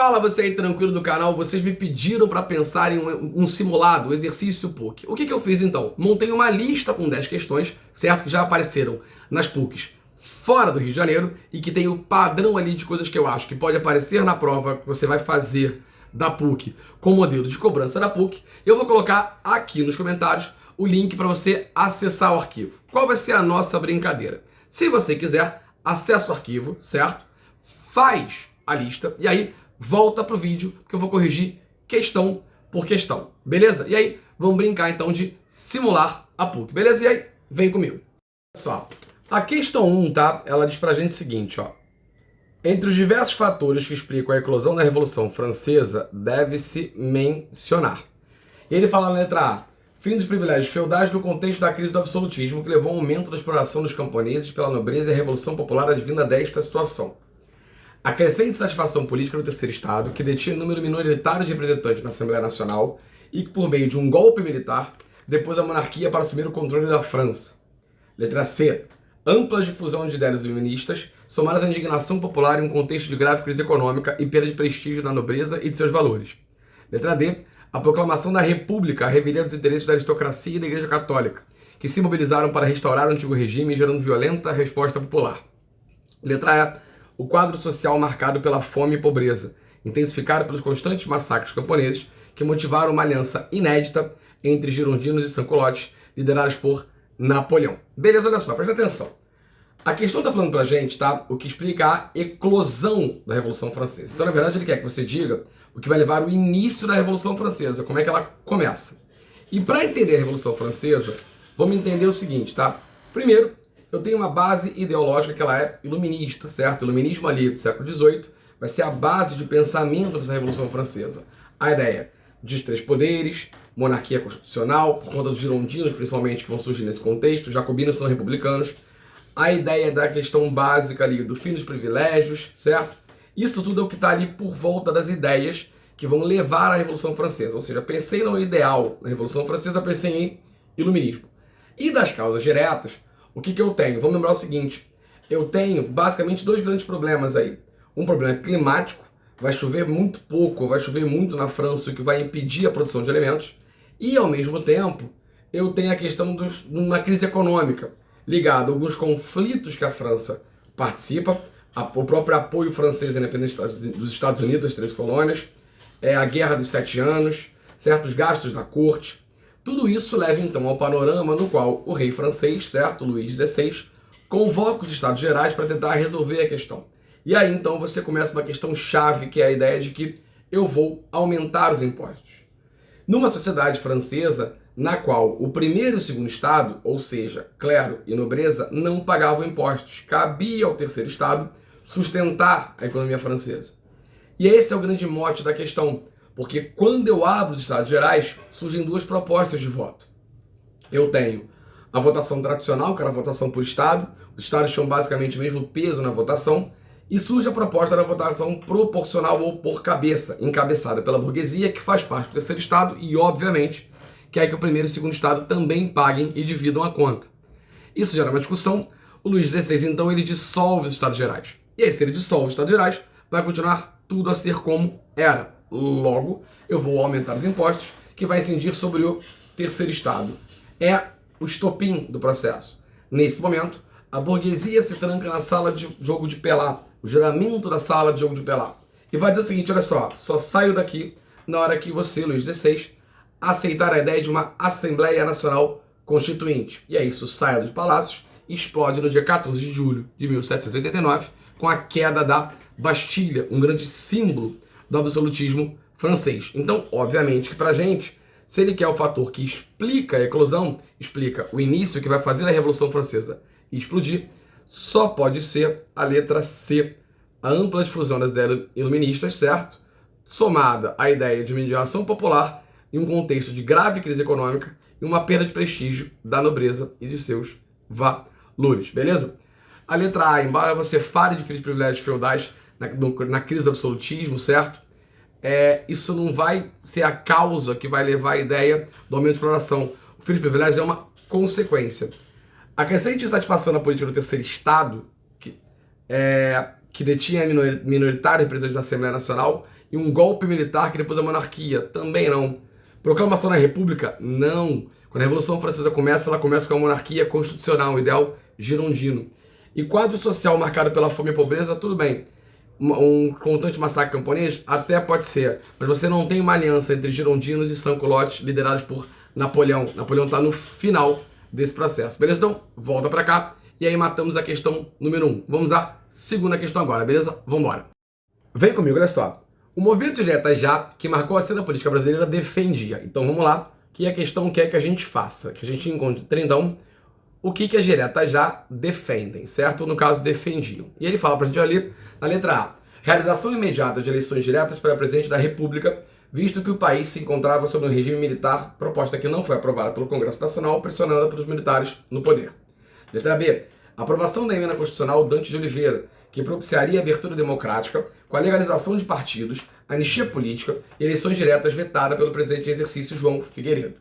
Fala você aí tranquilo do canal, vocês me pediram para pensar em um simulado, um exercício PUC. O que eu fiz então? Montei uma lista com 10 questões, certo? Que já apareceram nas PUCs fora do Rio de Janeiro e que tem o padrão ali de coisas que eu acho que pode aparecer na prova que você vai fazer da PUC com modelo de cobrança da PUC. Eu vou colocar aqui nos comentários o link para você acessar o arquivo. Qual vai ser a nossa brincadeira? Se você quiser, acessa o arquivo, certo? Faz a lista e aí volta pro vídeo que eu vou corrigir questão por questão, beleza? E aí, vamos brincar então de simular a PUC, beleza? E aí, vem comigo. Só, a questão 1, tá? Ela diz pra gente o seguinte, ó. Entre os diversos fatores que explicam a eclosão da Revolução Francesa, deve-se mencionar. E ele fala na letra A, fim dos privilégios feudais no contexto da crise do absolutismo, que levou ao aumento da exploração dos camponeses pela nobreza e a Revolução Popular advinda desta situação. A crescente satisfação política do terceiro Estado, que detinha número minoritário de representantes na Assembleia Nacional e que, por meio de um golpe militar, depôs a monarquia para assumir o controle da França. Letra C. Ampla difusão de ideias iluministas, somadas à indignação popular em um contexto de grave crise econômica e perda de prestígio da nobreza e de seus valores. Letra D. A proclamação da República, a revelia dos interesses da aristocracia e da Igreja Católica, que se mobilizaram para restaurar o antigo regime, gerando violenta resposta popular. Letra E. O quadro social marcado pela fome e pobreza, intensificado pelos constantes massacres camponeses, que motivaram uma aliança inédita entre girondinos e sansculottes, liderados por Napoleão. Beleza, olha só, presta atenção. A questão está falando pra gente, tá? O que explica a eclosão da Revolução Francesa. Então, na verdade, ele quer que você diga o que vai levar ao início da Revolução Francesa, como é que ela começa. E para entender a Revolução Francesa, vamos entender o seguinte, tá? Primeiro, eu tenho uma base ideológica que ela é iluminista, certo? O iluminismo ali do século XVIII vai ser a base de pensamento dessa Revolução Francesa. A ideia de três poderes, monarquia constitucional, por conta dos girondinos principalmente que vão surgir nesse contexto, os jacobinos são republicanos, a ideia da questão básica ali do fim dos privilégios, certo? Isso tudo é o que está ali por volta das ideias que vão levar à Revolução Francesa. Ou seja, pensei no ideal na Revolução Francesa, pensei em iluminismo. E das causas diretas, o que eu tenho? Vamos lembrar o seguinte, eu tenho basicamente dois grandes problemas aí. Um problema climático, vai chover muito pouco, vai chover muito na França, o que vai impedir a produção de alimentos. E ao mesmo tempo, eu tenho a questão de uma crise econômica, ligada a alguns conflitos que a França participa, o próprio apoio francês à independência dos Estados Unidos, das 13 colônias, a Guerra dos 7 Anos, certos gastos da corte. Tudo isso leva então ao panorama no qual o rei francês, certo, Luís XVI, convoca os Estados Gerais para tentar resolver a questão. E aí então você começa uma questão chave, que é a ideia de que eu vou aumentar os impostos. Numa sociedade francesa na qual o primeiro e o segundo Estado, ou seja, clero e nobreza, não pagavam impostos, cabia ao terceiro Estado sustentar a economia francesa. E esse é o grande mote da questão. Porque quando eu abro os Estados Gerais, surgem duas propostas de voto. Eu tenho a votação tradicional, que era a votação por Estado, os Estados tinham basicamente o mesmo peso na votação, e surge a proposta da votação proporcional ou por cabeça, encabeçada pela burguesia, que faz parte do terceiro Estado, e obviamente quer que o primeiro e o segundo Estado também paguem e dividam a conta. Isso gera uma discussão, o Luís XVI então ele dissolve os Estados Gerais. E aí se ele dissolve os Estados Gerais, vai continuar tudo a ser como era. Logo, eu vou aumentar os impostos, que vai incidir sobre o terceiro Estado. É o estopim do processo. Nesse momento, a burguesia se tranca na sala de jogo de pelá, o juramento da sala de jogo de pelá. E vai dizer o seguinte, olha só saio daqui na hora que você, Luís XVI, aceitar a ideia de uma Assembleia Nacional Constituinte. E aí isso sai dos palácios e explode no dia 14 de julho de 1789, com a queda da Bastilha, um grande símbolo do absolutismo francês. Então, obviamente que pra gente, se ele quer o fator que explica a eclosão, explica o início que vai fazer a Revolução Francesa explodir, só pode ser a letra C, a ampla difusão das ideias iluministas, certo? Somada à ideia de mediação popular em um contexto de grave crise econômica e uma perda de prestígio da nobreza e de seus valores, beleza? A letra A, embora você fale de fins privilégios feudais na crise do absolutismo, certo? Isso não vai ser a causa que vai levar a ideia do aumento de exploração. O fim de privilégios é uma consequência. A crescente insatisfação na política do terceiro Estado que detinha minoritários presidentes da Assembleia Nacional, e um golpe militar que depois a monarquia, também não. Proclamação da República, não. Quando a Revolução Francesa começa, ela começa com a monarquia constitucional, o ideal girondino. E quadro social marcado pela fome e pobreza, tudo bem. Um constante massacre camponês, até pode ser. Mas você não tem uma aliança entre girondinos e sans-culottes liderados por Napoleão. Napoleão está no final desse processo. Beleza? Então, volta para cá. E aí matamos a questão número 1. Vamos à segunda questão agora, beleza? Vamos embora. Vem comigo, olha só. O movimento direta já, que marcou a cena política brasileira, defendia. Então vamos lá, que a questão quer que a gente faça, que a gente encontre, então, o que as diretas já defendem, certo? No caso, defendiam. E ele fala pra gente ali, na letra A, realização imediata de eleições diretas para presidente da República, visto que o país se encontrava sob um regime militar, proposta que não foi aprovada pelo Congresso Nacional, pressionada pelos militares no poder. Letra B, aprovação da emenda constitucional Dante de Oliveira, que propiciaria a abertura democrática com a legalização de partidos, anistia política e eleições diretas vetada pelo presidente em exercício João Figueiredo.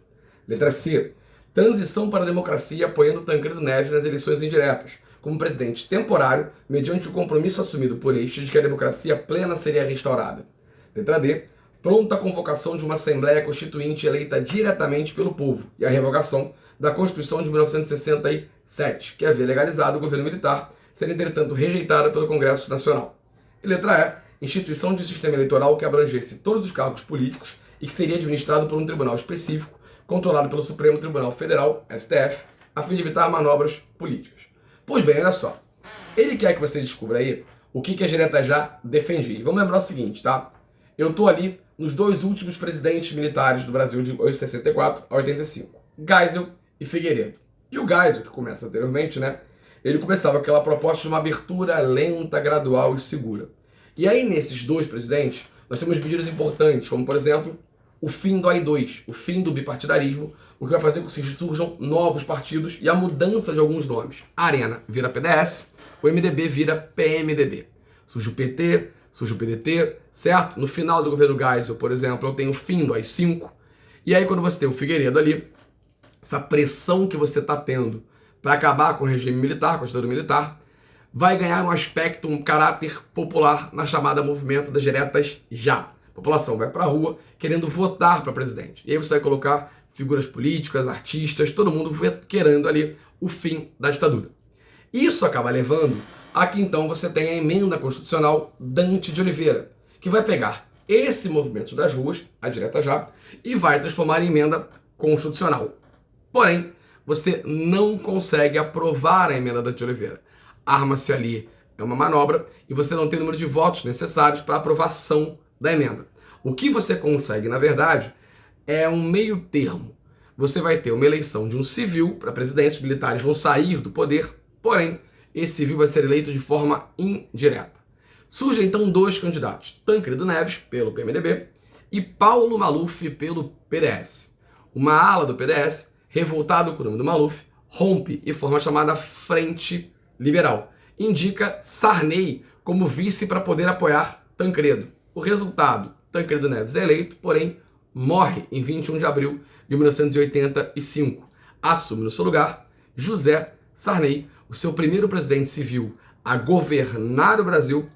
Letra C, transição para a democracia apoiando Tancredo Neves nas eleições indiretas, como presidente temporário, mediante o compromisso assumido por este de que a democracia plena seria restaurada. Letra D, pronta a convocação de uma Assembleia Constituinte eleita diretamente pelo povo e a revogação da Constituição de 1967, que havia legalizado o governo militar, sendo, entretanto, rejeitada pelo Congresso Nacional. E letra E, instituição de um sistema eleitoral que abrangesse todos os cargos políticos e que seria administrado por um tribunal específico, controlado pelo Supremo Tribunal Federal, STF, a fim de evitar manobras políticas. Pois bem, olha só. Ele quer que você descubra aí o que as diretas já defendiam. E vamos lembrar o seguinte, tá? Eu tô ali nos dois últimos presidentes militares do Brasil de 64 a 85, Geisel e Figueiredo. E o Geisel, que começa anteriormente, né? Ele começava com aquela proposta de uma abertura lenta, gradual e segura. E aí, nesses dois presidentes, nós temos medidas importantes, como, por exemplo, o fim do AI-2, o fim do bipartidarismo, o que vai fazer com que surjam novos partidos e a mudança de alguns nomes. A Arena vira PDS, o MDB vira PMDB. Surge o PT, surge o PDT, certo? No final do governo Geisel, por exemplo, eu tenho o fim do AI-5. E aí, quando você tem o Figueiredo ali, essa pressão que você está tendo para acabar com o regime militar, com a ditadura militar, vai ganhar um aspecto, um caráter popular na chamada movimento das diretas já. A população vai para a rua querendo votar para presidente. E aí você vai colocar figuras políticas, artistas, todo mundo querendo ali o fim da ditadura. Isso acaba levando a que então você tenha a emenda constitucional Dante de Oliveira, que vai pegar esse movimento das ruas, a direta já, e vai transformar em emenda constitucional. Porém, você não consegue aprovar a emenda Dante de Oliveira. Arma-se ali uma manobra e você não tem o número de votos necessários para aprovação da emenda. O que você consegue, na verdade, é um meio termo. Você vai ter uma eleição de um civil para presidência, os militares vão sair do poder, porém, esse civil vai ser eleito de forma indireta. Surgem então dois candidatos, Tancredo Neves, pelo PMDB, e Paulo Maluf, pelo PDS. Uma ala do PDS, revoltado com o nome do Maluf, rompe e forma a chamada Frente Liberal. Indica Sarney como vice para poder apoiar Tancredo. O resultado, Tancredo Neves é eleito, porém morre em 21 de abril de 1985. Assume no seu lugar José Sarney, o seu primeiro presidente civil a governar o Brasil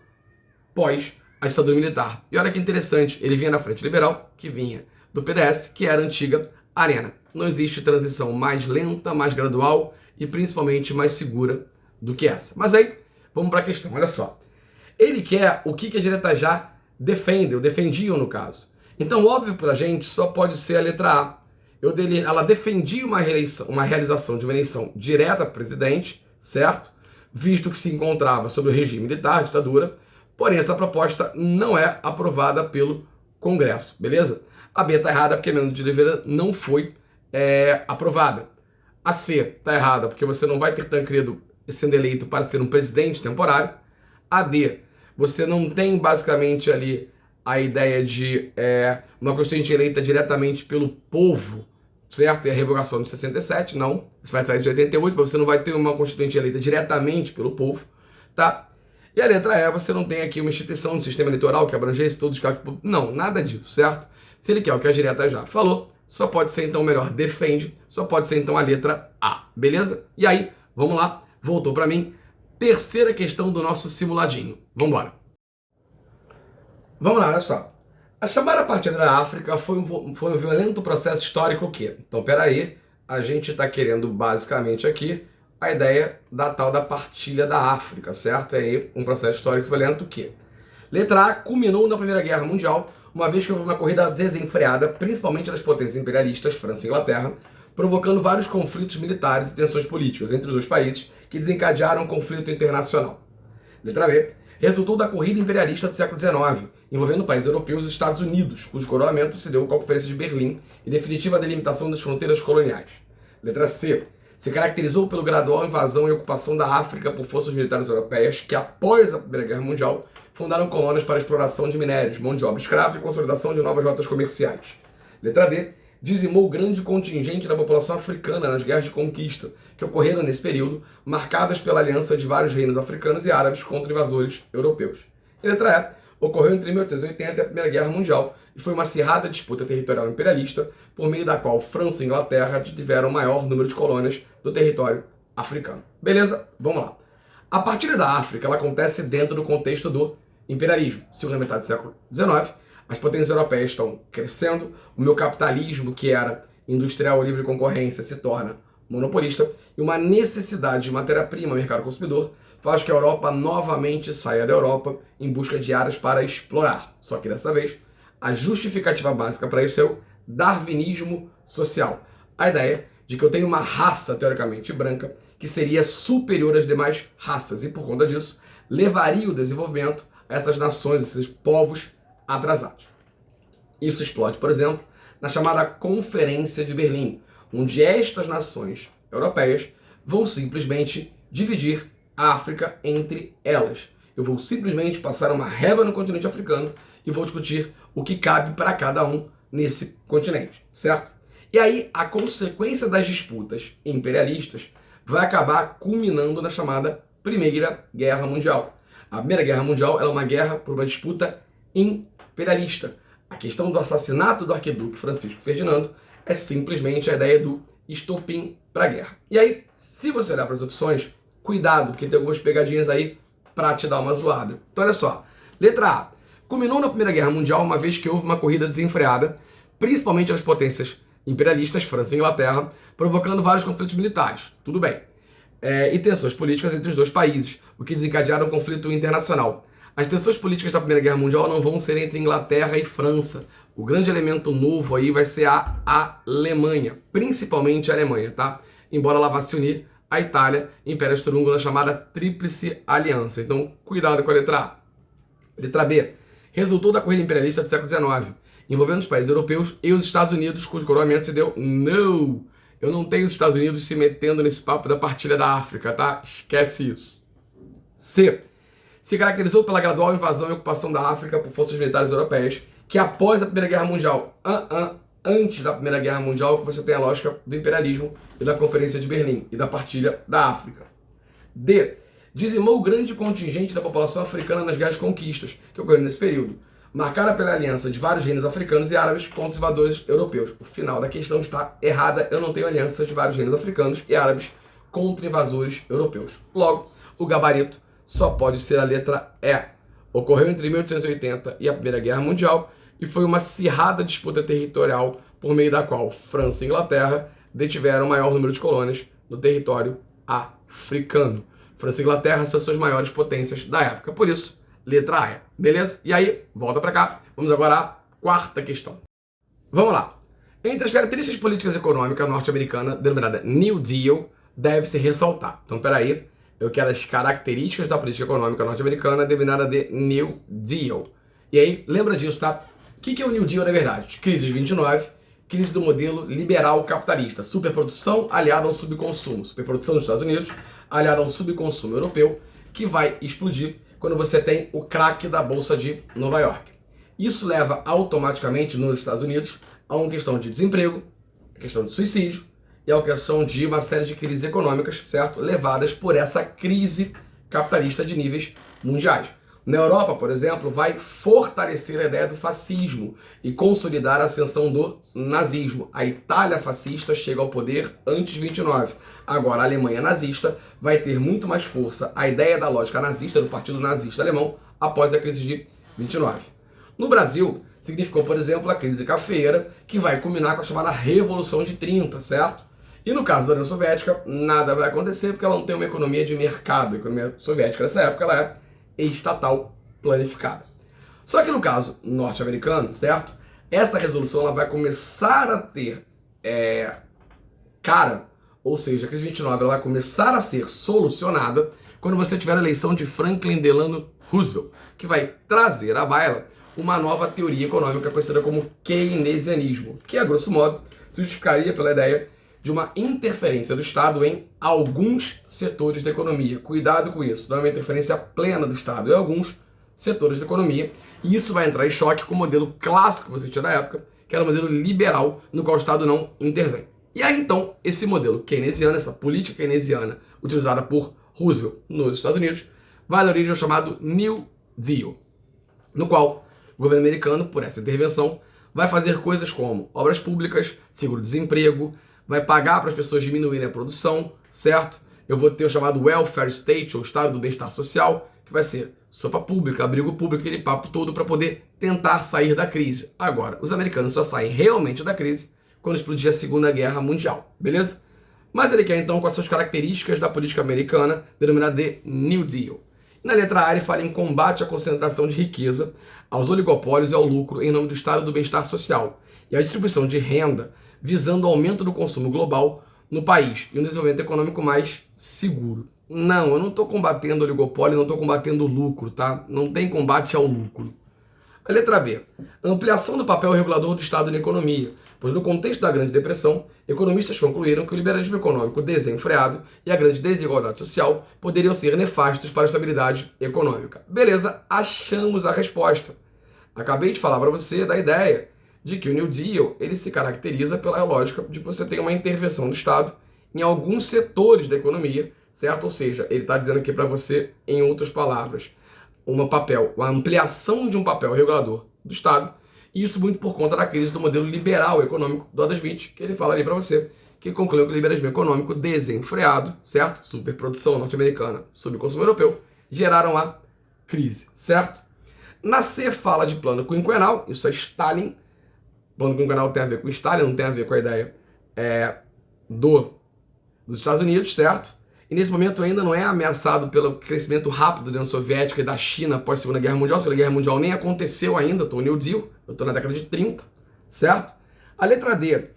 pós a ditadura militar. E olha que interessante, ele vinha da Frente Liberal, que vinha do PDS, que era a antiga Arena. Não existe transição mais lenta, mais gradual e principalmente mais segura do que essa. Mas aí, vamos para a questão, olha só. Ele quer o que a direta já defende, ou defendiam no caso. Então, óbvio para a gente, só pode ser a letra A. Ela defendia uma realização de uma eleição direta para presidente, certo? Visto que se encontrava sob o regime militar, ditadura, porém essa proposta não é aprovada pelo Congresso, beleza? A B está errada porque a emenda de Oliveira não foi aprovada. A C está errada porque você não vai ter Tancredo sendo eleito para ser um presidente temporário. A D, você não tem basicamente ali a ideia de uma constituinte eleita diretamente pelo povo, certo? E a revogação de 67, não. Isso vai sair de 88, mas você não vai ter uma constituinte eleita diretamente pelo povo, tá? E a letra E, você não tem aqui uma instituição de sistema eleitoral que abrangesse todos os cargos. Não, nada disso, certo? Se ele quer o que a direta já falou, só pode ser então melhor defende, só pode ser então a letra A, beleza? E aí, vamos lá, voltou para mim. terceira questão do nosso simuladinho. Vamos embora. Vamos lá, olha só. A chamada partilha da África foi um violento processo histórico que... Então, peraí, a gente está querendo basicamente aqui a ideia da tal da partilha da África, certo? É aí um processo histórico violento que... Letra A, culminou na Primeira Guerra Mundial, uma vez que houve uma corrida desenfreada, principalmente das potências imperialistas, França e Inglaterra, provocando vários conflitos militares e tensões políticas entre os dois países que desencadearam um conflito internacional. Letra B, resultou da corrida imperialista do século XIX, envolvendo países europeus e os Estados Unidos, cujo coroamento se deu com a Conferência de Berlim e definitiva delimitação das fronteiras coloniais. Letra C, se caracterizou pela gradual invasão e ocupação da África por forças militares europeias que, após a Primeira Guerra Mundial, fundaram colônias para a exploração de minérios, mão de obra escrava e consolidação de novas rotas comerciais. Letra D, dizimou grande contingente da população africana nas guerras de conquista, que ocorreram nesse período, marcadas pela aliança de vários reinos africanos e árabes contra invasores europeus. E letra E, ocorreu entre 1880 e a Primeira Guerra Mundial, e foi uma acirrada disputa territorial imperialista, por meio da qual França e Inglaterra tiveram o maior número de colônias do território africano. Beleza? Vamos lá. A partilha da África ela acontece dentro do contexto do imperialismo. Segunda metade do século XIX, as potências europeias estão crescendo, o meu capitalismo, que era industrial ou livre concorrência, se torna monopolista, e uma necessidade de matéria-prima, mercado consumidor, faz que a Europa novamente saia da Europa em busca de áreas para explorar. Só que dessa vez, a justificativa básica para isso é o darwinismo social. A ideia de que eu tenho uma raça, teoricamente branca, que seria superior às demais raças, e por conta disso, levaria o desenvolvimento a essas nações, esses povos atrasados. Isso explode, por exemplo, na chamada Conferência de Berlim, onde estas nações europeias vão simplesmente dividir a África entre elas. Eu vou simplesmente passar uma régua no continente africano e vou discutir o que cabe para cada um nesse continente, certo? E aí, a consequência das disputas imperialistas vai acabar culminando na chamada Primeira Guerra Mundial. A Primeira Guerra Mundial é uma guerra por uma disputa imperialista. A questão do assassinato do arquiduque Francisco Ferdinando é simplesmente a ideia do estopim para a guerra. E aí, se você olhar para as opções, cuidado, porque tem algumas pegadinhas aí para te dar uma zoada. Então olha só, letra A, culminou na Primeira Guerra Mundial uma vez que houve uma corrida desenfreada, principalmente das potências imperialistas, França e Inglaterra, provocando vários conflitos militares. Tudo bem. E tensões políticas entre os dois países, o que desencadearam um conflito internacional. As tensões políticas da Primeira Guerra Mundial não vão ser entre Inglaterra e França. O grande elemento novo aí vai ser a Alemanha, principalmente a Alemanha, tá? Embora ela vá se unir à Itália, Império Austro-Húngaro, na chamada Tríplice Aliança. Então, cuidado com a letra A. Letra B. Resultou da corrida imperialista do século XIX, envolvendo os países europeus e os Estados Unidos, cujo coroamento se deu... Não! Eu não tenho os Estados Unidos se metendo nesse papo da partilha da África, tá? Esquece isso. C. Se caracterizou pela gradual invasão e ocupação da África por forças militares europeias, que após a Primeira Guerra Mundial, antes da Primeira Guerra Mundial, você tem a lógica do imperialismo e da Conferência de Berlim e da partilha da África. D. Dizimou o grande contingente da população africana nas guerras de conquistas, que ocorreram nesse período, marcada pela aliança de vários reinos africanos e árabes contra os invasores europeus. O final da questão está errada, eu não tenho alianças de vários reinos africanos e árabes contra invasores europeus. Logo, o gabarito só pode ser a letra E. Ocorreu entre 1880 e a Primeira Guerra Mundial e foi uma acirrada disputa territorial por meio da qual França e Inglaterra detiveram o maior número de colônias no território africano. França e Inglaterra são suas maiores potências da época, por isso, letra E, beleza? E aí, volta para cá, vamos agora à quarta questão. Vamos lá. Entre as características políticas e econômicas norte-americana, denominada New Deal, deve-se ressaltar. Então, peraí, eu quero as características da política econômica norte-americana, denominada de New Deal. E aí, lembra disso, tá? O que é o New Deal, na verdade? Crise de 29, crise do modelo liberal capitalista, superprodução aliada ao subconsumo, superprodução dos Estados Unidos aliada ao subconsumo europeu, que vai explodir quando você tem o crack da Bolsa de Nova York. Isso leva automaticamente nos Estados Unidos a uma questão de desemprego, questão de suicídio e a uma questão de uma série de crises econômicas, certo? Levadas por essa crise capitalista de níveis mundiais. Na Europa, por exemplo, vai fortalecer a ideia do fascismo e consolidar a ascensão do nazismo. A Itália fascista chega ao poder antes de 29. Agora, a Alemanha nazista vai ter muito mais força a ideia da lógica nazista, do Partido Nazista Alemão, após a crise de 29. No Brasil, significou, por exemplo, a crise cafeeira, que vai culminar com a chamada Revolução de 30, certo? E no caso da União Soviética, nada vai acontecer porque ela não tem uma economia de mercado. A economia soviética nessa época ela é estatal planificada. Só que no caso norte-americano, certo? Essa resolução ela vai começar a ter cara, ou seja, a crise de 29 ela vai começar a ser solucionada quando você tiver a eleição de Franklin Delano Roosevelt, que vai trazer à baila uma nova teoria econômica conhecida como keynesianismo, que a grosso modo se justificaria pela ideia de uma interferência do Estado em alguns setores da economia. Cuidado com isso, não é uma interferência plena do Estado em alguns setores da economia, e isso vai entrar em choque com o modelo clássico que você tinha na época, que era o modelo liberal, no qual o Estado não intervém. E aí então, esse modelo keynesiano, essa política keynesiana utilizada por Roosevelt nos Estados Unidos, vai dar origem ao chamado New Deal, no qual o governo americano, por essa intervenção, vai fazer coisas como obras públicas, seguro-desemprego, vai pagar para as pessoas diminuírem a produção, certo? Eu vou ter o chamado welfare state, ou estado do bem-estar social, que vai ser sopa pública, abrigo público, aquele papo todo para poder tentar sair da crise. Agora, os americanos só saem realmente da crise quando explodir a Segunda Guerra Mundial, beleza? Mas ele quer então quais são as características da política americana, denominada de New Deal. Na letra A, ele fala em combate à concentração de riqueza, aos oligopólios e ao lucro em nome do estado do bem-estar social e a distribuição de renda visando o aumento do consumo global no país e um desenvolvimento econômico mais seguro. Não, eu não estou combatendo o oligopólio, não estou combatendo o lucro, tá? Não tem combate ao lucro. A letra B, ampliação do papel regulador do Estado na economia, pois no contexto da Grande Depressão, economistas concluíram que o liberalismo econômico desenfreado e a grande desigualdade social poderiam ser nefastos para a estabilidade econômica. Beleza, achamos a resposta. Acabei de falar para você da ideia de que o New Deal ele se caracteriza pela lógica de que você tem uma intervenção do Estado em alguns setores da economia, certo? Ou seja, ele está dizendo aqui para você, em outras palavras, uma ampliação de um papel regulador do Estado, e isso muito por conta da crise do modelo liberal econômico do Adam Smith, que ele fala ali para você, que concluiu que o liberalismo econômico desenfreado, certo? Superprodução norte-americana, subconsumo europeu, geraram a crise, certo? Na C fala de plano quinquenal, isso é Stalin. Plano quinquenal tem a ver com Stalin, não tem a ver com a ideia dos Estados Unidos, certo? E nesse momento ainda não é ameaçado pelo crescimento rápido da União Soviética e da China após a Segunda Guerra Mundial. A Segunda Guerra Mundial nem aconteceu ainda, eu estou no New Deal, eu estou na década de 30, certo? A letra D,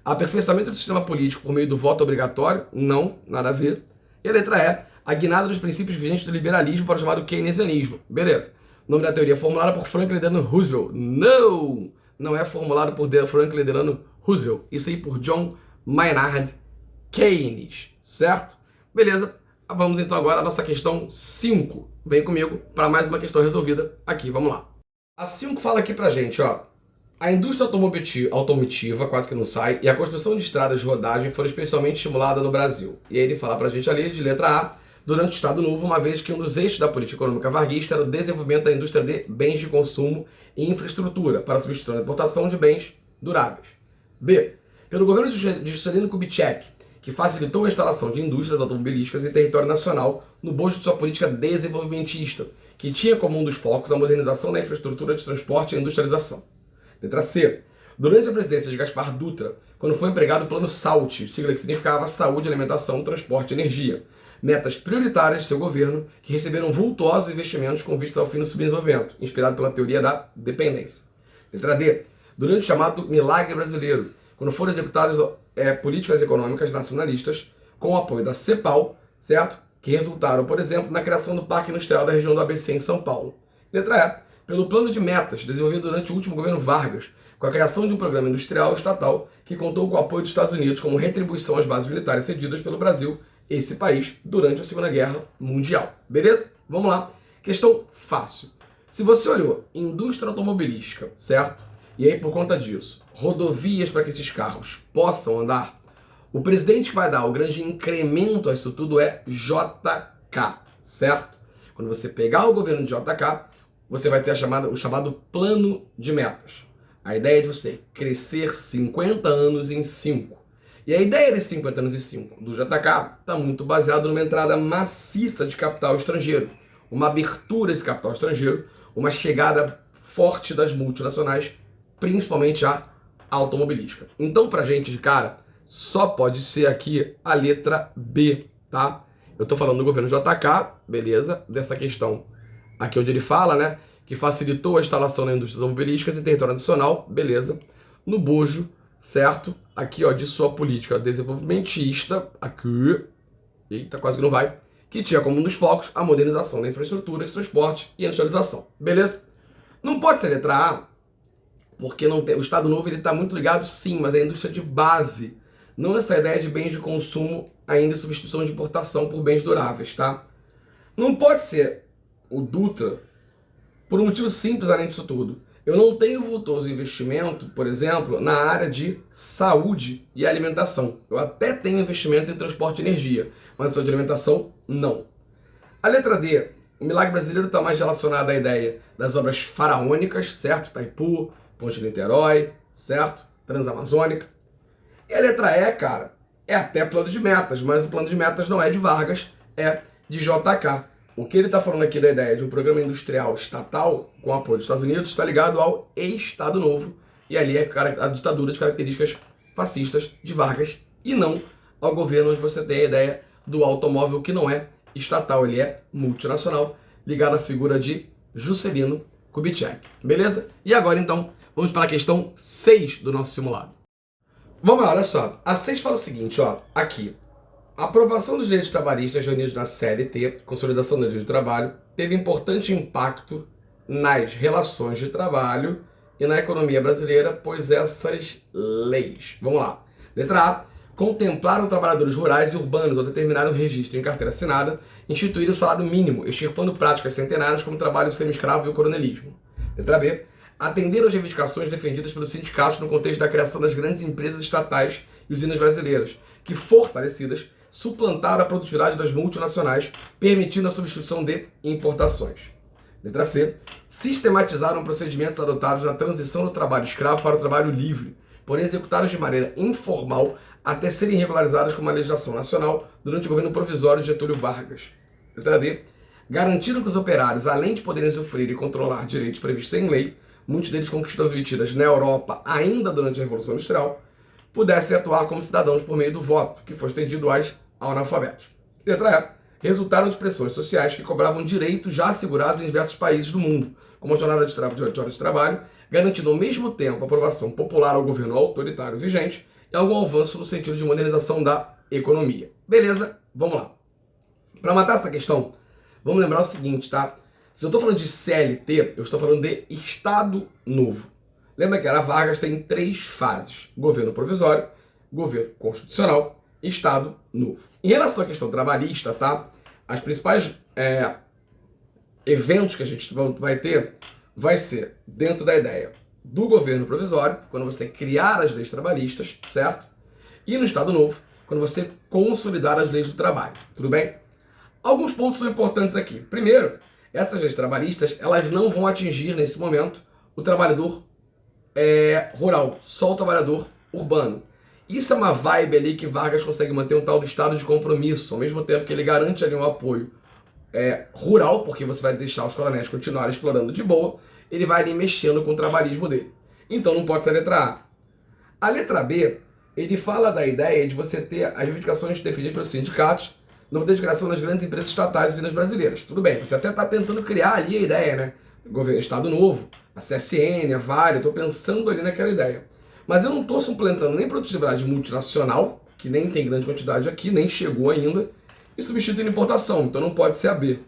aperfeiçoamento do sistema político por meio do voto obrigatório, não, nada a ver. E a letra E, a guinada dos princípios vigentes do liberalismo para o chamado keynesianismo. Beleza. O nome da teoria é formulada por Franklin Delano Roosevelt. Não! Não é formulado por Franklin Delano Roosevelt. Isso aí por John Maynard Keynes, certo? Beleza, vamos então agora à nossa questão 5. Vem comigo para mais uma questão resolvida aqui, vamos lá. A 5 fala aqui pra gente, ó. A indústria automotiva quase que não sai e a construção de estradas de rodagem foram especialmente estimulada no Brasil. E aí ele fala pra gente ali, de letra A, durante o Estado Novo, uma vez que um dos eixos da política econômica varguista era o desenvolvimento da indústria de bens de consumo e infraestrutura para a substituição e importação de bens duráveis. B. Pelo governo de Juscelino Kubitschek, que facilitou a instalação de indústrias automobilísticas em território nacional no bojo de sua política desenvolvimentista, que tinha como um dos focos a modernização da infraestrutura de transporte e industrialização. Letra C. Durante a presidência de Gaspar Dutra, quando foi empregado o Plano SALT, sigla que significava Saúde, Alimentação, Transporte e Energia, metas prioritárias de seu governo que receberam vultuosos investimentos com vistas ao fim do subdesenvolvimento, inspirado pela teoria da dependência. Letra D. Durante o chamado Milagre Brasileiro, quando foram executadas políticas econômicas nacionalistas com o apoio da CEPAL, certo? Que resultaram, por exemplo, na criação do Parque Industrial da região do ABC em São Paulo. Letra E. Pelo plano de metas desenvolvido durante o último governo Vargas, com a criação de um programa industrial estatal que contou com o apoio dos Estados Unidos como retribuição às bases militares cedidas pelo Brasil, esse país, durante a Segunda Guerra Mundial. Beleza? Vamos lá. Questão fácil. Se você olhou indústria automobilística, certo? E aí, por conta disso, rodovias para que esses carros possam andar, o presidente que vai dar o grande incremento a isso tudo é JK, certo? Quando você pegar o governo de JK, você vai ter o chamado plano de metas. A ideia é de você crescer 50 anos em 5. E a ideia desses 50 anos em 5 do JK está muito baseado numa entrada maciça de capital estrangeiro, uma abertura desse capital estrangeiro, uma chegada forte das multinacionais, principalmente a automobilística. Então, pra gente de cara, só pode ser aqui a letra B, tá? Eu tô falando do governo JK, beleza? Dessa questão aqui onde ele fala, né? Que facilitou a instalação das indústrias automobilísticas em território nacional, beleza? No bojo, certo? Aqui, ó, de sua política desenvolvimentista, aqui, eita, quase que não vai, que tinha como um dos focos a modernização da infraestrutura de transporte e industrialização, beleza? Não pode ser letra A, porque não tem, o Estado Novo está muito ligado, sim, mas é a indústria de base, não essa ideia de bens de consumo ainda em substituição de importação por bens duráveis, tá? Não pode ser o Dutra, por um motivo simples além disso tudo. Eu não tenho vultoso investimento, por exemplo, na área de saúde e alimentação. Eu até tenho investimento em transporte e energia, mas saúde e alimentação, não. A letra D, o milagre brasileiro está mais relacionado à ideia das obras faraônicas, certo? Itaipu, Ponte de Niterói, certo? Transamazônica. E a letra E, cara, é até plano de metas, mas o plano de metas não é de Vargas, é de JK. O que ele está falando aqui da ideia de um programa industrial estatal com apoio dos Estados Unidos está ligado ao Estado Novo, e ali é a ditadura de características fascistas de Vargas, e não ao governo onde você tem a ideia do automóvel que não é estatal, ele é multinacional, ligado à figura de Juscelino Kubitschek. Beleza? E agora então, vamos para a questão 6 do nosso simulado. Vamos lá, olha só. A 6 fala o seguinte, ó, aqui. A aprovação dos direitos trabalhistas reunidos na CLT, Consolidação do Direito do Trabalho, teve importante impacto nas relações de trabalho e na economia brasileira, pois essas leis. Vamos lá. Letra A. Contemplaram trabalhadores rurais e urbanos ao determinar o registro em carteira assinada, instituir o salário mínimo, extirpando práticas centenárias como o trabalho semi-escravo e o coronelismo. Letra B. Atender às reivindicações defendidas pelos sindicatos no contexto da criação das grandes empresas estatais e usinas brasileiras, que, fortalecidas, suplantaram a produtividade das multinacionais, permitindo a substituição de importações. Letra C. Sistematizaram procedimentos adotados na transição do trabalho escravo para o trabalho livre, porém executados de maneira informal até serem regularizadas com uma legislação nacional durante o governo provisório de Getúlio Vargas. Letra D. Garantiram que os operários, além de poderem sofrer e controlar direitos previstos em lei, muitos deles conquistas obtidas na Europa ainda durante a Revolução Industrial, pudessem atuar como cidadãos por meio do voto, que foi estendido aos analfabetos. Letra E. Resultaram de pressões sociais que cobravam direitos já assegurados em diversos países do mundo, como a jornada de horas de trabalho, garantindo ao mesmo tempo a aprovação popular ao governo autoritário vigente e algum avanço no sentido de modernização da economia. Beleza? Vamos lá. Para matar essa questão, vamos lembrar o seguinte, tá? Se eu estou falando de CLT, eu estou falando de Estado Novo. Lembra que a Vargas tem 3 fases: governo provisório, governo constitucional e Estado Novo. Em relação à questão trabalhista, tá? As principais eventos que a gente vai ter vai ser dentro da ideia do governo provisório, quando você criar as leis trabalhistas, certo? E no Estado Novo, quando você consolidar as leis do trabalho, tudo bem? Alguns pontos são importantes aqui. Primeiro, essas leis trabalhistas, elas não vão atingir, nesse momento, o trabalhador rural, só o trabalhador urbano. Isso é uma vibe ali que Vargas consegue manter um tal do estado de compromisso, ao mesmo tempo que ele garante ali um apoio rural, porque você vai deixar os coronéis continuarem explorando de boa, ele vai ali mexendo com o trabalhismo dele. Então não pode ser a letra A. A letra B, ele fala da ideia de você ter as reivindicações definidas pelos sindicatos no poder de criação das grandes empresas estatais e usinas brasileiras. Tudo bem, você até está tentando criar ali a ideia, né? Governo Estado Novo, a CSN, a Vale, eu estou pensando ali naquela ideia. Mas eu não estou suplantando nem produtividade multinacional, que nem tem grande quantidade aqui, nem chegou ainda, e substituindo importação, então não pode ser a B.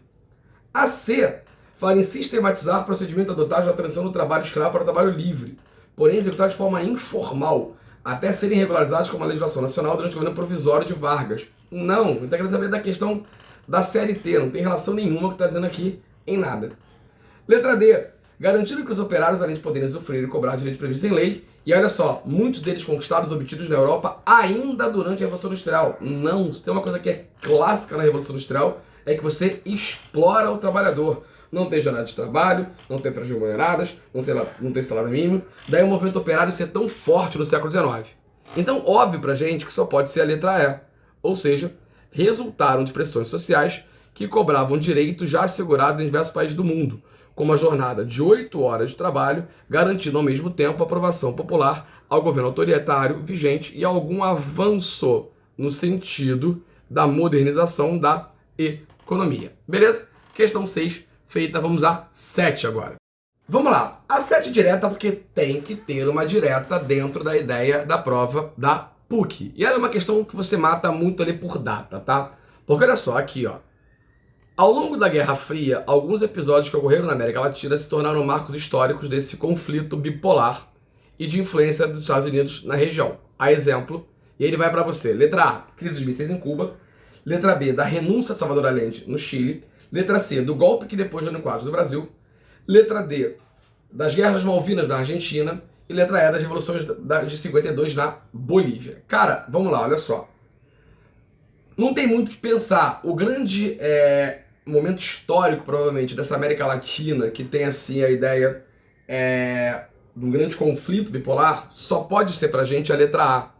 A C fala em sistematizar procedimento adotado na transição do trabalho escravo para o trabalho livre, porém executado de forma informal, até serem regularizados com uma legislação nacional durante o governo provisório de Vargas. Não, eu quero saber da questão da CLT, não tem relação nenhuma com o que está dizendo aqui em nada. Letra D. Garantindo que os operários, além de poderem sofrer e cobrar direitos previstos em lei, e olha só, muitos deles conquistados obtidos na Europa ainda durante a Revolução Industrial. Não, se tem uma coisa que é clássica na Revolução Industrial, é que você explora o trabalhador. não tem jornada de trabalho, não tem franjas remuneradas, não tem salário mínimo. Daí o movimento operário ser tão forte no século XIX. Então, óbvio pra gente que só pode ser a letra E. Ou seja, resultaram de pressões sociais que cobravam direitos já assegurados em diversos países do mundo, como a jornada de 8 horas de trabalho, garantindo ao mesmo tempo a aprovação popular ao governo autoritário vigente e algum avanço no sentido da modernização da economia. Beleza? Questão 6 feita, vamos à 7 agora. Vamos lá. A 7 direta porque tem que ter uma direta dentro da ideia da prova da PUC. E ela é uma questão que você mata muito ali por data, tá? Porque olha só, aqui ó. Ao longo da Guerra Fria, alguns episódios que ocorreram na América Latina se tornaram marcos históricos desse conflito bipolar e de influência dos Estados Unidos na região. A exemplo, e ele vai para você. Letra A, crise dos mísseis em Cuba. Letra B, da renúncia de Salvador Allende no Chile. Letra C, do golpe que depois Jânio Quadros no Brasil. Letra D, das guerras Malvinas na Argentina. E letra E, das revoluções de 52 na Bolívia. Cara, vamos lá, olha só. Não tem muito o que pensar. O grande momento histórico, provavelmente, dessa América Latina, que tem assim a ideia de um grande conflito bipolar, só pode ser pra gente a letra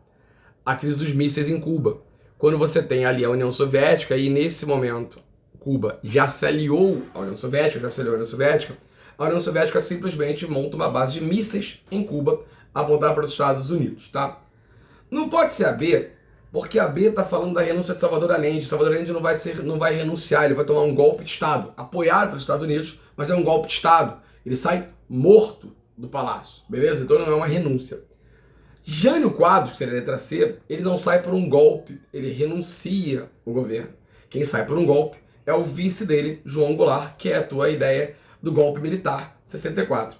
A crise dos mísseis em Cuba. Quando você tem ali a União Soviética, e nesse momento Cuba já se aliou à União Soviética, a União Soviética simplesmente monta uma base de mísseis em Cuba, apontada para os Estados Unidos, tá? Não pode ser a B, porque a B está falando da renúncia de Salvador Allende. Salvador Allende não vai renunciar, ele vai tomar um golpe de Estado, apoiado pelos Estados Unidos, mas é um golpe de Estado. Ele sai morto do palácio, beleza? Então não é uma renúncia. Jânio Quadros, que seria a letra C, ele não sai por um golpe, ele renuncia o governo. Quem sai por um golpe é o vice dele, João Goulart, que é a tua ideia do golpe militar 64.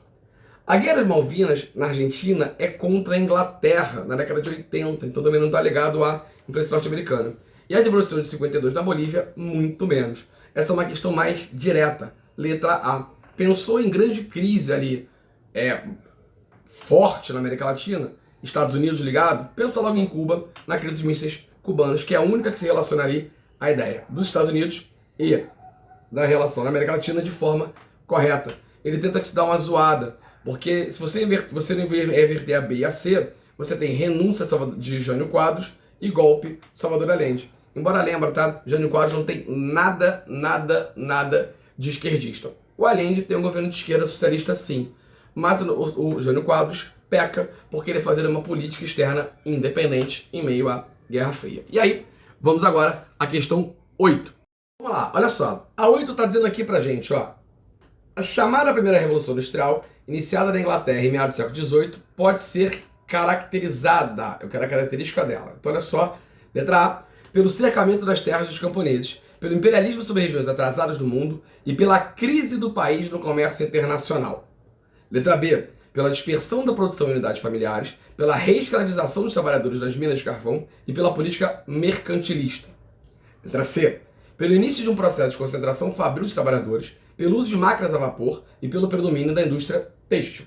A Guerra das Malvinas, na Argentina, é contra a Inglaterra, na década de 80, então também não está ligado à influência norte-americana. E a Revolução de 52 na Bolívia, muito menos. Essa é uma questão mais direta. Letra A. Pensou em grande crise ali, forte na América Latina, Estados Unidos ligado, pensa logo em Cuba, na crise dos mísseis cubanos, que é a única que se relaciona ali à ideia dos Estados Unidos e da relação na América Latina de forma correta. Ele tenta te dar uma zoada, porque se você não inverter a B e a C, você tem renúncia de Jânio Quadros e golpe de Salvador Allende. Embora lembra, tá? Jânio Quadros não tem nada de esquerdista. O Allende tem um governo de esquerda socialista sim, mas o Jânio Quadros peca por querer fazer uma política externa independente em meio à Guerra Fria. E aí, vamos agora à questão 8. Vamos lá, olha só. A 8 está dizendo aqui pra gente, ó. A chamada Primeira Revolução Industrial, iniciada na Inglaterra em meados do século XVIII, pode ser caracterizada, eu quero a característica dela. Então olha só, letra A, pelo cercamento das terras dos camponeses, pelo imperialismo sobre regiões atrasadas do mundo e pela crise do país no comércio internacional. Letra B, pela dispersão da produção em unidades familiares, pela reescravização dos trabalhadores das minas de carvão e pela política mercantilista. Letra C, pelo início de um processo de concentração fabril dos trabalhadores, pelo uso de máquinas a vapor e pelo predomínio da indústria têxtil.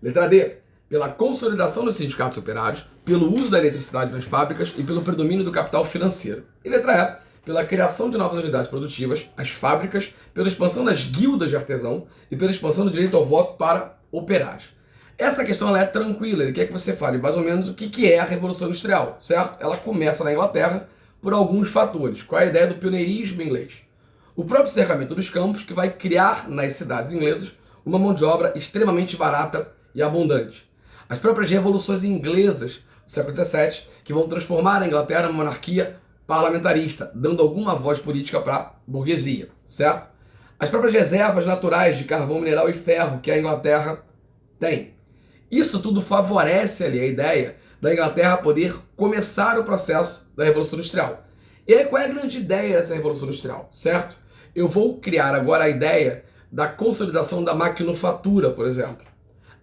Letra D, pela consolidação dos sindicatos operários, pelo uso da eletricidade nas fábricas e pelo predomínio do capital financeiro. E letra E, pela criação de novas unidades produtivas, as fábricas, pela expansão das guildas de artesão e pela expansão do direito ao voto para operários. Essa questão ela é tranquila, ele quer que você fale mais ou menos o que é a Revolução Industrial, certo? Ela começa na Inglaterra por alguns fatores. Qual é a ideia do pioneirismo inglês? O próprio cercamento dos campos, que vai criar nas cidades inglesas uma mão de obra extremamente barata e abundante. As próprias revoluções inglesas do século XVII, que vão transformar a Inglaterra numa monarquia parlamentarista, dando alguma voz política para a burguesia, certo? As próprias reservas naturais de carvão, mineral e ferro que a Inglaterra tem. Isso tudo favorece ali a ideia da Inglaterra poder começar o processo da Revolução Industrial. E aí, qual é a grande ideia dessa Revolução Industrial, certo? Eu vou criar agora a ideia da consolidação da maquinofatura, por exemplo.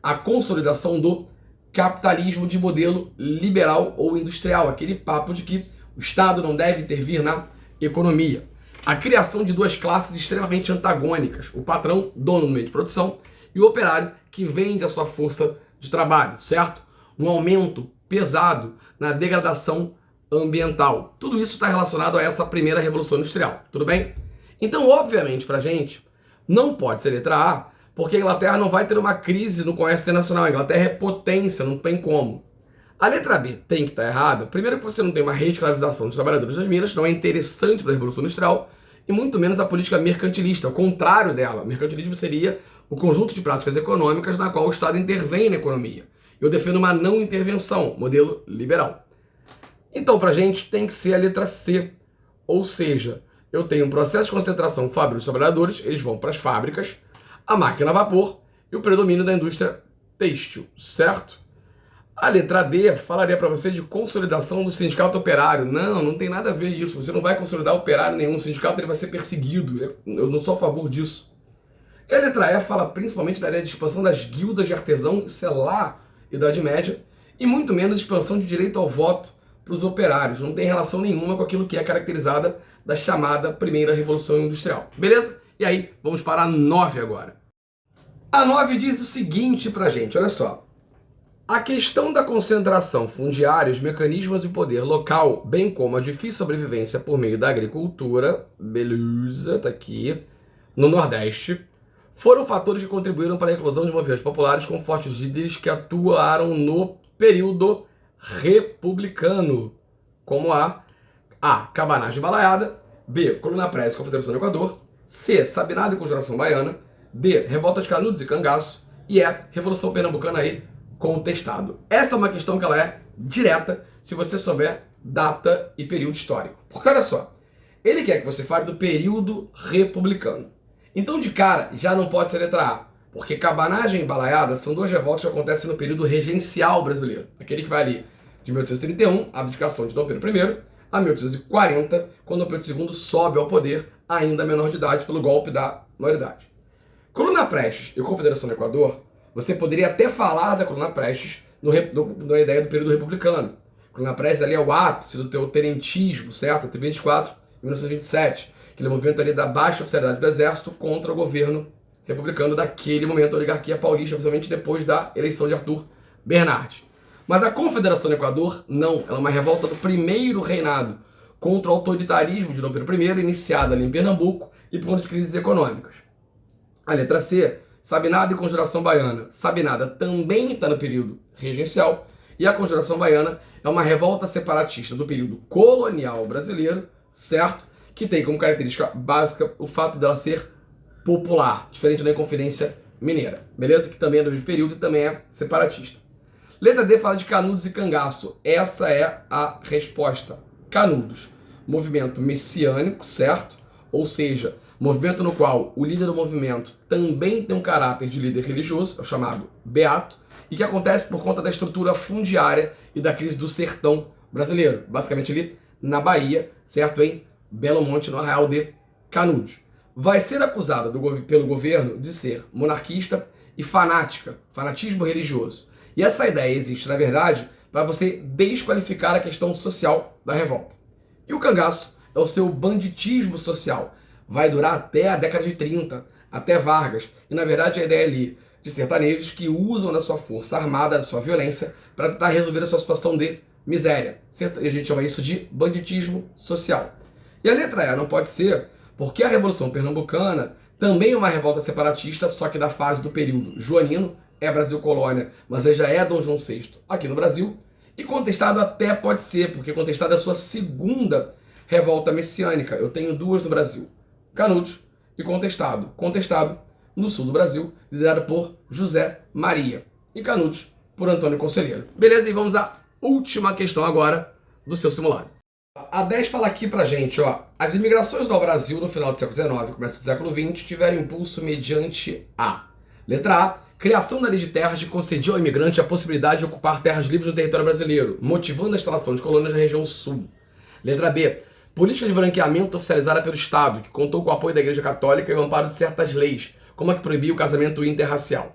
A consolidação do capitalismo de modelo liberal ou industrial, aquele papo de que o Estado não deve intervir na economia. A criação de duas classes extremamente antagônicas, o patrão, dono do meio de produção, e o operário, que vende a sua força de trabalho, certo? Um aumento pesado na degradação ambiental. Tudo isso está relacionado a essa primeira revolução industrial, tudo bem? Então, obviamente, pra gente, Não pode ser letra A, porque a Inglaterra não vai ter uma crise no comércio internacional. A Inglaterra é potência, não tem como. A letra B tem que estar errada. Primeiro que você não tem uma reescravização dos trabalhadores das minas, não é interessante para a Revolução Industrial, e muito menos a política mercantilista, ao contrário dela. O mercantilismo seria o conjunto de práticas econômicas na qual o Estado intervém na economia. Eu defendo uma não intervenção, modelo liberal. Então, para a gente, tem que ser a letra C. Ou seja, eu tenho um processo de concentração fábrica dos trabalhadores, eles vão para as fábricas, a máquina a vapor e o predomínio da indústria têxtil, certo? A letra D falaria para você de consolidação do sindicato operário. Não, não tem nada a ver isso. Você não vai consolidar operário nenhum. O sindicato ele vai ser perseguido. Eu não sou a favor disso. E a letra E fala principalmente da ideia de expansão das guildas de artesão, isso é lá, Idade Média, e muito menos expansão de direito ao voto para os operários. Não tem relação nenhuma com aquilo que é caracterizada da chamada Primeira Revolução Industrial. Beleza? E aí, vamos para a 9 agora. A 9 diz o seguinte pra gente, olha só. A questão da concentração fundiária, os mecanismos de poder local, bem como a difícil sobrevivência por meio da agricultura, beleza, tá aqui, no Nordeste, foram fatores que contribuíram para a eclosão de movimentos populares com fortes líderes que atuaram no período republicano, como A. Cabanagem Balaiada, B. Coluna Pressa e Confederação do Equador, C. Sabinada e Conjuração Baiana, D. Revolta de Canudos e Cangaço, e E. Revolução Pernambucana aí, contestado. Essa é uma questão que ela é direta se você souber data e período histórico. Porque olha só, ele quer que você fale do período republicano. Então de cara já não pode ser letra A, porque Cabanagem e Balaiada são duas revoltas que acontecem no período regencial brasileiro. Aquele que vai ali de 1831, a abdicação de Dom Pedro I, a 1840, quando Dom Pedro II sobe ao poder, ainda menor de idade, pelo golpe da maioridade. Coluna Prestes e Confederação do Equador, você poderia até falar da Coluna Prestes na ideia do período republicano. Coluna Prestes ali é o ápice do teu tenentismo, certo? Entre 24 e 1927. Aquele movimento ali da baixa oficialidade do exército contra o governo republicano daquele momento, a oligarquia paulista, principalmente depois da eleição de Arthur Bernardes. Mas a Confederação do Equador, não. Ela é uma revolta do primeiro reinado contra o autoritarismo de Dom Pedro I, iniciada ali em Pernambuco e por conta de crises econômicas. A letra C, Sabinada e Conjuração Baiana. Sabinada também está no período regencial e a Conjuração Baiana é uma revolta separatista do período colonial brasileiro, certo? Que tem como característica básica o fato dela ser popular, diferente da Inconfidência Mineira, beleza? Que também é do mesmo período e também é separatista. Letra D fala de Canudos e Cangaço. Essa é a resposta. Canudos, movimento messiânico, certo? Ou seja, movimento no qual o líder do movimento também tem um caráter de líder religioso, é o chamado beato, e que acontece por conta da estrutura fundiária e da crise do sertão brasileiro, basicamente ali na Bahia, certo? Em Belo Monte, no Arraial de Canudos. Vai ser acusada pelo governo de ser monarquista e fanática, fanatismo religioso. E essa ideia existe, na verdade, para você desqualificar a questão social da revolta. E o cangaço é o seu banditismo social. Vai durar até a década de 30, até Vargas. E, na verdade, a ideia ali de sertanejos que usam da sua força armada, da sua violência, para tentar resolver a sua situação de miséria. E a gente chama isso de banditismo social. E a letra E não pode ser porque a Revolução Pernambucana também é uma revolta separatista, só que da fase do período joanino, é Brasil colônia, mas aí já é Dom João VI aqui no Brasil. E contestado até pode ser, porque contestado é a sua segunda revolta messiânica. Eu tenho duas no Brasil, Canudos e Contestado. Contestado no sul do Brasil, liderado por José Maria. E Canudos por Antônio Conselheiro. Beleza? E vamos à última questão agora do seu simulado. A 10 fala aqui pra gente, ó. As imigrações ao Brasil no final do século XIX e começo do século XX tiveram impulso mediante a. Letra A. Criação da lei de terras que concedia ao imigrante a possibilidade de ocupar terras livres no território brasileiro, motivando a instalação de colônias na região sul. Letra B. Política de branqueamento oficializada pelo Estado, que contou com o apoio da Igreja Católica e o amparo de certas leis, como a que proibia o casamento interracial.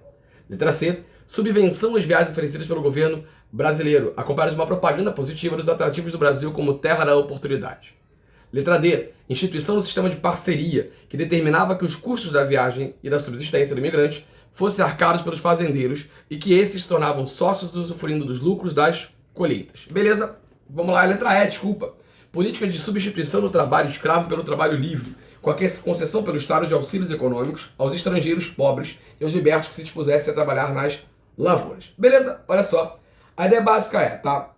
Letra C. Subvenção às viagens oferecidas pelo governo brasileiro, acompanhada de uma propaganda positiva dos atrativos do Brasil como terra da oportunidade. Letra D. Instituição do sistema de parceria, que determinava que os custos da viagem e da subsistência do imigrante fossem arcados pelos fazendeiros e que esses se tornavam sócios usufruindo dos lucros das colheitas. Beleza? Vamos lá, letra E, desculpa. Política de substituição do trabalho escravo pelo trabalho livre. com a concessão pelo Estado de auxílios econômicos aos estrangeiros pobres e aos libertos que se dispusessem a trabalhar nas lavouras. Beleza? Olha só. A ideia básica é, tá?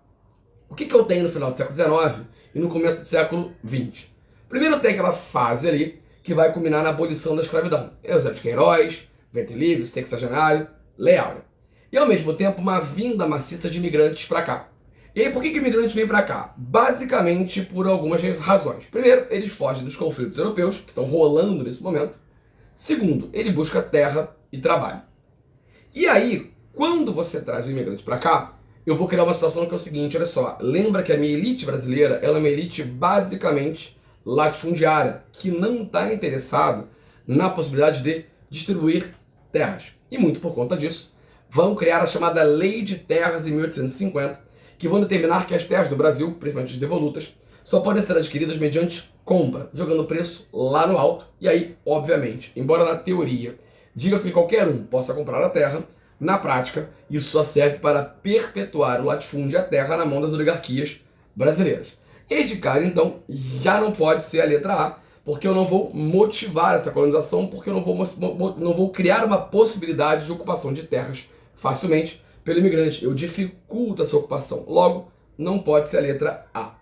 O que eu tenho no final do século XIX e no começo do século XX? Primeiro tem aquela fase ali que vai culminar na abolição da escravidão. Eusébio de Queiroz, Ventre Livre, Sexagenário, Lei Áurea. E ao mesmo tempo uma vinda maciça de imigrantes para cá. E aí por que o imigrante vem para cá? Basicamente por algumas razões. Primeiro, eles fogem dos conflitos europeus, que estão rolando nesse momento. Segundo, ele busca terra e trabalho. E aí, quando você traz o imigrante para cá, eu vou criar uma situação que é o seguinte, olha só, lembra que a minha elite brasileira, ela é uma elite basicamente latifundiária, que não está interessada na possibilidade de distribuir terras. E muito por conta disso, vão criar a chamada Lei de Terras em 1850, que vão determinar que as terras do Brasil, principalmente as devolutas, só podem ser adquiridas mediante compra, jogando o preço lá no alto. E aí, obviamente, embora na teoria diga que qualquer um possa comprar a terra, na prática, isso só serve para perpetuar o latifúndio e a terra na mão das oligarquias brasileiras. E de cara, então, já não pode ser a letra A, porque eu não vou motivar essa colonização, porque eu não vou criar uma possibilidade de ocupação de terras facilmente pelo imigrante. Eu dificulto essa ocupação. Logo, não pode ser a letra A.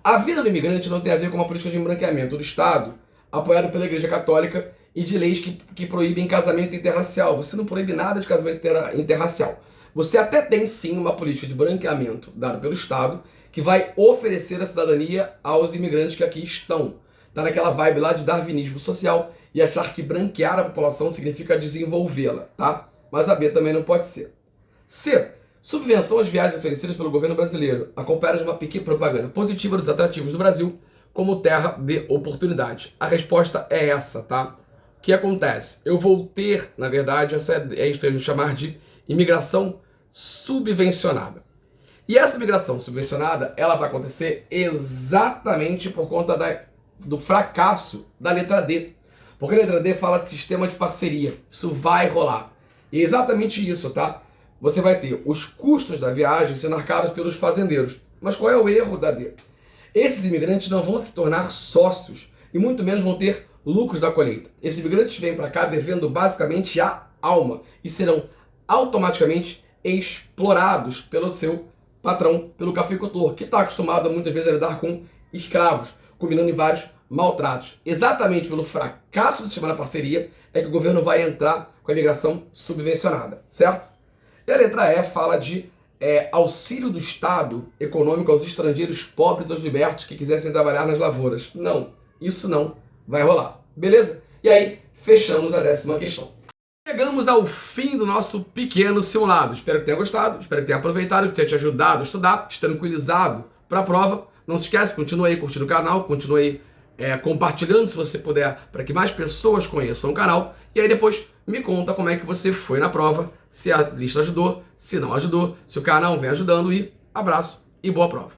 A vida do imigrante não tem a ver com uma política de embranqueamento do Estado, apoiado pela Igreja Católica e de leis que proíbem casamento interracial. Você não proíbe nada de casamento interracial. Você até tem sim uma política de branqueamento dada pelo Estado que vai oferecer a cidadania aos imigrantes que aqui estão. Tá naquela vibe lá de darwinismo social e achar que branquear a população significa desenvolvê-la, tá? Mas a B também não pode ser. C. Subvenção às viagens oferecidas pelo governo brasileiro, acompanhada de uma pequena propaganda positiva dos atrativos do Brasil como terra de oportunidade. A resposta é essa, tá? O que acontece? Eu vou ter, na verdade, é isso que a gente chamar de imigração subvencionada. E essa imigração subvencionada, ela vai acontecer exatamente por conta do fracasso da letra D. Porque a letra D fala de sistema de parceria. Isso vai rolar. E é exatamente isso, tá? Você vai ter os custos da viagem sendo arcados pelos fazendeiros. Mas qual é o erro da D? Esses imigrantes não vão se tornar sócios e muito menos vão ter lucros da colheita. Esses imigrantes vêm para cá devendo basicamente a alma e serão automaticamente explorados pelo seu patrão, pelo cafeicultor, que está acostumado muitas vezes a lidar com escravos, combinando em vários maltratos. Exatamente pelo fracasso do sistema da parceria é que o governo vai entrar com a imigração subvencionada, certo? E a letra E fala de auxílio do Estado econômico aos estrangeiros pobres e aos libertos que quisessem trabalhar nas lavouras. Não, isso não vai rolar, beleza? E aí, fechamos a 10ª questão. Chegamos ao fim do nosso pequeno simulado. Espero que tenha gostado, espero que tenha aproveitado, que tenha te ajudado a estudar, te tranquilizado para a prova. Não se esquece, continue aí curtindo o canal, continue aí compartilhando se você puder, para que mais pessoas conheçam o canal. E aí depois me conta como é que você foi na prova, se a lista ajudou, se não ajudou, se o canal vem ajudando. E abraço e boa prova.